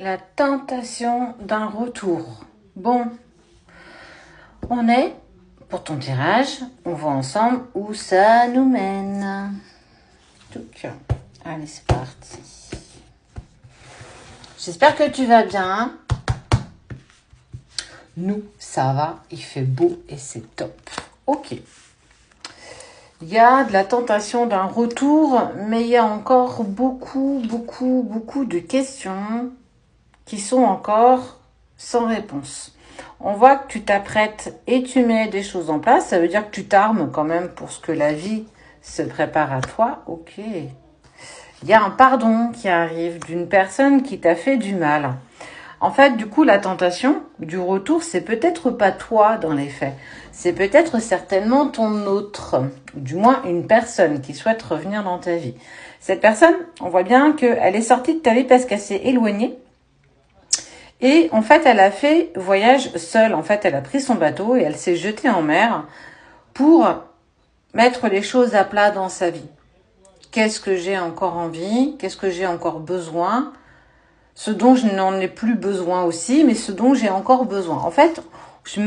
La tentation d'un retour. Bon, on est pour ton tirage. On voit ensemble où ça nous mène. Donc, allez, c'est parti. J'espère que tu vas bien. Nous, ça va. Il fait beau et c'est top. Ok. Il y a de la tentation d'un retour, mais il y a encore beaucoup de questions qui sont encore sans réponse. On voit que tu t'apprêtes et tu mets des choses en place. Ça veut dire que tu t'armes quand même pour ce que la vie se prépare à toi. Ok. Il y a un pardon qui arrive d'une personne qui t'a fait du mal. En fait, du coup, la tentation du retour, c'est peut-être pas toi dans les faits. C'est peut-être certainement ton autre, du moins une personne qui souhaite revenir dans ta vie. Cette personne, on voit bien qu'elle est sortie de ta vie parce qu'elle s'est éloignée. Et en fait, elle a fait voyage seule. En fait, elle a pris son bateau et elle s'est jetée en mer pour mettre les choses à plat dans sa vie. Qu'est-ce que j'ai encore envie? Qu'est-ce que j'ai encore besoin? Ce dont je n'en ai plus besoin aussi, mais ce dont j'ai encore besoin. En fait, je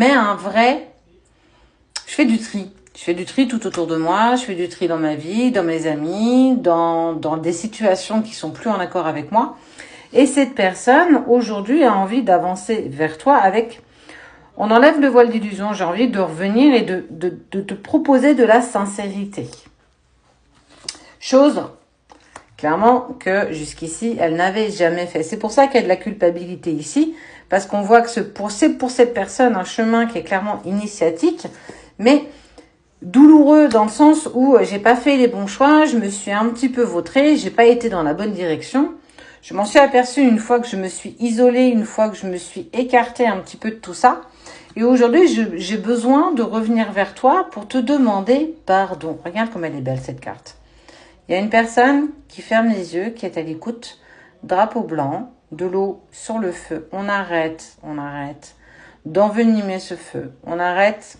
fais du tri. Je fais du tri tout autour de moi. Je fais du tri dans ma vie, dans mes amis, dans des situations qui sont plus en accord avec moi. Et cette personne, aujourd'hui, a envie d'avancer vers toi avec... On enlève le voile d'illusion. J'ai envie de revenir et de te proposer de la sincérité. Chose, clairement, que jusqu'ici, elle n'avait jamais fait. C'est pour ça qu'il y a de la culpabilité ici. Parce qu'on voit que c'est pour cette personne un chemin qui est clairement initiatique. Mais douloureux dans le sens où j'ai pas fait les bons choix. Je me suis un petit peu vautrée. J'ai pas été dans la bonne direction. Je m'en suis aperçue une fois que je me suis isolée, une fois que je me suis écartée un petit peu de tout ça. Et aujourd'hui, j'ai besoin de revenir vers toi pour te demander pardon. Regarde comme elle est belle, cette carte. Il y a une personne qui ferme les yeux, qui est à l'écoute. Drapeau blanc, de l'eau sur le feu. On arrête d'envenimer ce feu. On arrête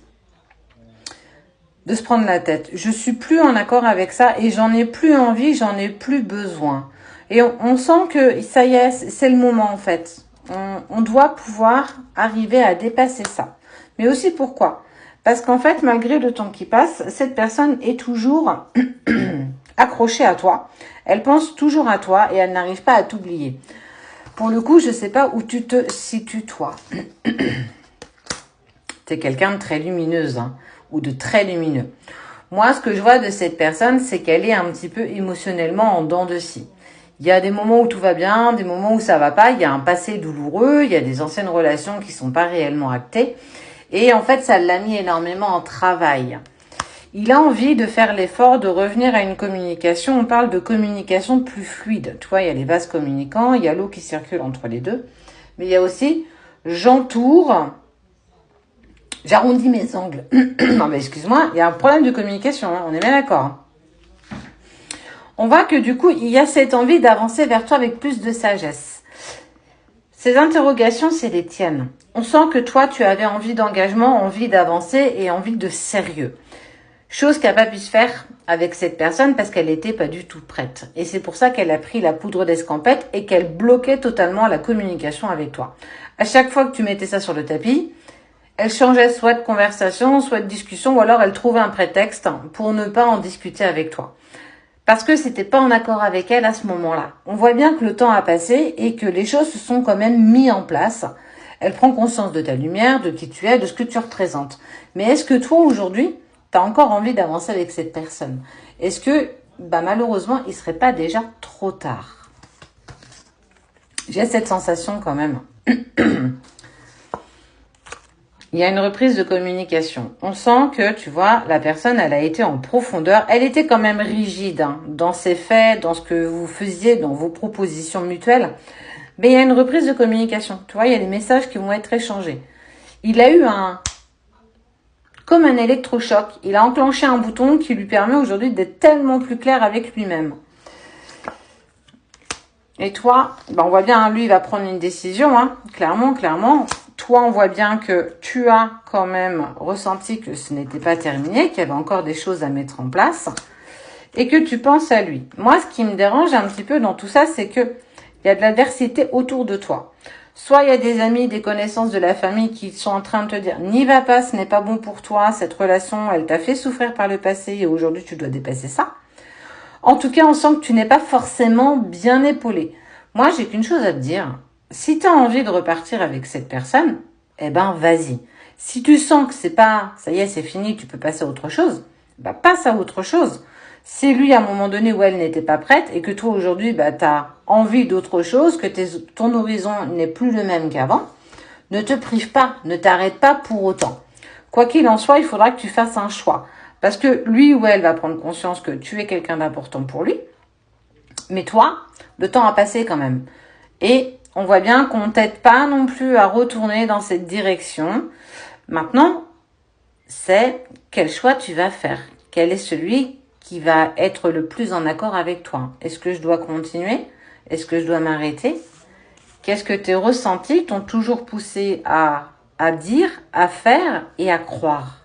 de se prendre la tête. Je suis plus en accord avec ça et j'en ai plus envie, j'en ai plus besoin. Et on sent que ça y est, c'est le moment en fait. On doit pouvoir arriver à dépasser ça. Mais aussi pourquoi? Parce qu'en fait, malgré le temps qui passe, cette personne est toujours accrochée à toi. Elle pense toujours à toi et elle n'arrive pas à t'oublier. Pour le coup, je ne sais pas où tu te situes toi. T'es quelqu'un de très lumineuse ou de très lumineux. Moi, ce que je vois de cette personne, c'est qu'elle est un petit peu émotionnellement en dents de scie. Il y a des moments où tout va bien, des moments où ça va pas. Il y a un passé douloureux, il y a des anciennes relations qui sont pas réellement actées. Et en fait, ça l'a mis énormément en travail. Il a envie de faire l'effort de revenir à une communication. On parle de communication plus fluide. Tu vois, il y a les vases communicants, il y a l'eau qui circule entre les deux. Mais il y a aussi j'entoure, j'arrondis mes angles. Non mais excuse-moi, il y a un problème de communication, on est bien d'accord. On voit que du coup, il y a cette envie d'avancer vers toi avec plus de sagesse. Ces interrogations, c'est les tiennes. On sent que toi, tu avais envie d'engagement, envie d'avancer et envie de sérieux. Chose qui n'a pas pu se faire avec cette personne parce qu'elle n'était pas du tout prête. Et c'est pour ça qu'elle a pris la poudre d'escampette et qu'elle bloquait totalement la communication avec toi. À chaque fois que tu mettais ça sur le tapis, elle changeait soit de conversation, soit de discussion, ou alors elle trouvait un prétexte pour ne pas en discuter avec toi. Parce que c'était pas en accord avec elle à ce moment-là. On voit bien que le temps a passé et que les choses se sont quand même mises en place. Elle prend conscience de ta lumière, de qui tu es, de ce que tu représentes. Mais est-ce que toi, aujourd'hui, tu as encore envie d'avancer avec cette personne? Est-ce que, malheureusement, il serait pas déjà trop tard? J'ai cette sensation quand même. Il y a une reprise de communication. On sent que, tu vois, la personne, elle a été en profondeur. Elle était quand même rigide dans ses faits, dans ce que vous faisiez, dans vos propositions mutuelles. Mais il y a une reprise de communication. Tu vois, il y a des messages qui vont être échangés. Il a eu comme un électrochoc. Il a enclenché un bouton qui lui permet aujourd'hui d'être tellement plus clair avec lui-même. Et toi, on voit bien, lui, il va prendre une décision, clairement. Toi, on voit bien que tu as quand même ressenti que ce n'était pas terminé, qu'il y avait encore des choses à mettre en place et que tu penses à lui. Moi, ce qui me dérange un petit peu dans tout ça, c'est que il y a de l'adversité autour de toi. Soit il y a des amis, des connaissances de la famille qui sont en train de te dire « N'y va pas, ce n'est pas bon pour toi, cette relation, elle t'a fait souffrir par le passé et aujourd'hui tu dois dépasser ça. » En tout cas, on sent que tu n'es pas forcément bien épaulé. Moi, j'ai qu'une chose à te dire. Si tu as envie de repartir avec cette personne, eh ben vas-y. Si tu sens que c'est pas, ça y est, c'est fini, tu peux passer à autre chose, bah passe à autre chose. Si lui, à un moment donné où elle n'était pas prête et que toi, aujourd'hui, bah, tu as envie d'autre chose, que ton horizon n'est plus le même qu'avant, ne te prive pas, ne t'arrête pas pour autant. Quoi qu'il en soit, il faudra que tu fasses un choix. Parce que lui ou elle va prendre conscience que tu es quelqu'un d'important pour lui. Mais toi, le temps a passé quand même. Et on voit bien qu'on t'aide pas non plus à retourner dans cette direction. Maintenant, c'est quel choix tu vas faire. Quel est celui qui va être le plus en accord avec toi? Est-ce que je dois continuer? Est-ce que je dois m'arrêter? Qu'est-ce que tes ressentis t'ont toujours poussé à dire, à faire et à croire?